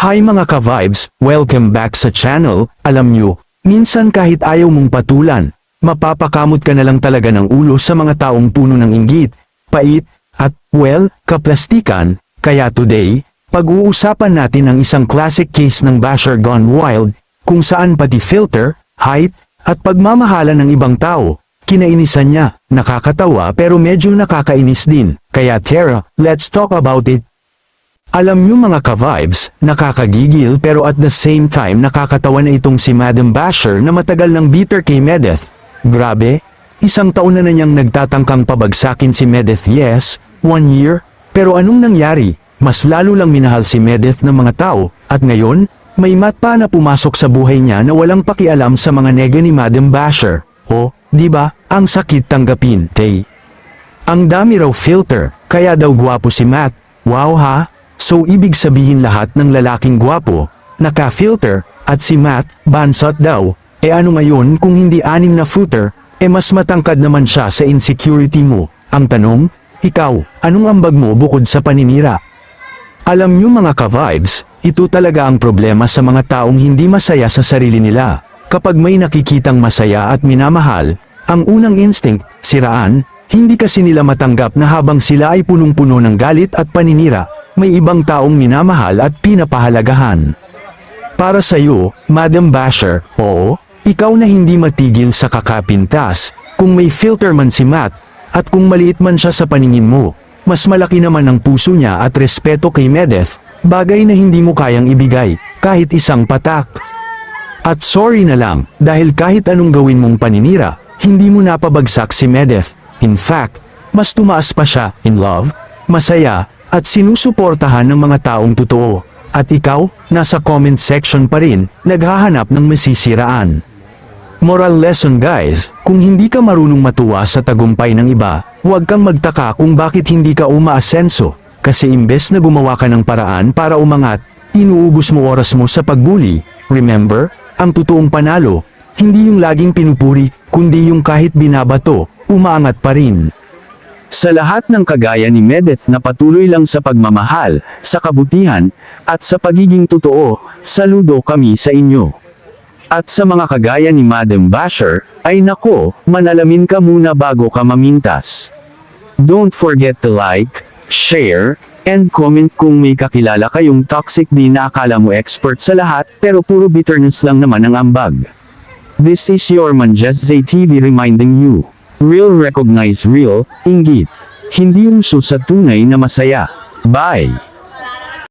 Hi mga ka-vibes, welcome back sa channel. Alam nyo, minsan kahit ayaw mong patulan, mapapakamot ka na lang talaga ng ulo sa mga taong puno ng inggit, pait, at, well, kaplastikan. Kaya today, pag-uusapan natin ang isang classic case ng basher gone wild, kung saan pati filter, hype, at pagmamahala ng ibang tao, kinainisan niya. Nakakatawa pero medyo nakakainis din. Kaya Tara, let's talk about it. Alam nyo mga ka-vibes, nakakagigil pero at the same time nakakatawa na itong si Madam Basher na matagal ng bitter kay Medeth. Grabe, isang taon na niyang nagtatangkang pabagsakin si Medeth. Yes, 1 year, pero anong nangyari? Mas lalo lang minahal si Medeth ng mga tao, at ngayon, may matpa na pumasok sa buhay niya na walang pakialam sa mga nega ni Madam Basher. Oh, di ba? Ang sakit tanggapin, Tay. Ang dami raw filter, kaya daw gwapo si Matt. Wow ha? So ibig sabihin lahat ng lalaking gwapo, naka-filter, at si Matt, bansot daw, ano ngayon kung hindi 6 na footer, mas matangkad naman siya sa insecurity mo. Ang tanong, ikaw, anong ambag mo bukod sa paninira? Alam nyo mga ka-vibes, ito talaga ang problema sa mga taong hindi masaya sa sarili nila. Kapag may nakikitang masaya at minamahal, ang unang instinct, siraan. Hindi kasi nila matanggap na habang sila ay punong-puno ng galit at paninira, may ibang taong minamahal at pinapahalagahan. Para sa'yo, Madam Basher, oo, ikaw na hindi matigil sa kakapintas, kung may filter man si Matt, at kung maliit man siya sa paningin mo, mas malaki naman ang puso niya at respeto kay Medeth, bagay na hindi mo kayang ibigay, kahit isang patak. At sorry na lang, dahil kahit anong gawin mong paninira, hindi mo napabagsak si Medeth. In fact, mas tumaas pa siya, in love, masaya, at sinusuportahan ng mga taong totoo. At ikaw, nasa comment section pa rin, naghahanap ng masisiraan. Moral lesson guys, kung hindi ka marunong matuwa sa tagumpay ng iba, huwag kang magtaka kung bakit hindi ka umaasenso. Kasi imbes na gumawa ka ng paraan para umangat, inuubos mo oras mo sa pagbuli. Remember, ang totoong panalo, hindi yung laging pinupuri, kundi yung kahit binabato, umaangat pa rin. Sa lahat ng kagaya ni Medeth na patuloy lang sa pagmamahal, sa kabutihan, at sa pagiging totoo, saludo kami sa inyo. At sa mga kagaya ni Madam Basher, ay nako, manalamin ka muna bago ka mamintas. Don't forget to like, share, and comment kung may kakilala kayong toxic din na akala mo expert sa lahat pero puro bitterness lang naman ang ambag. This is your Manjez Zay TV reminding you. Real recognize real, inggit. Hindi uso sa tunay na masaya. Bye!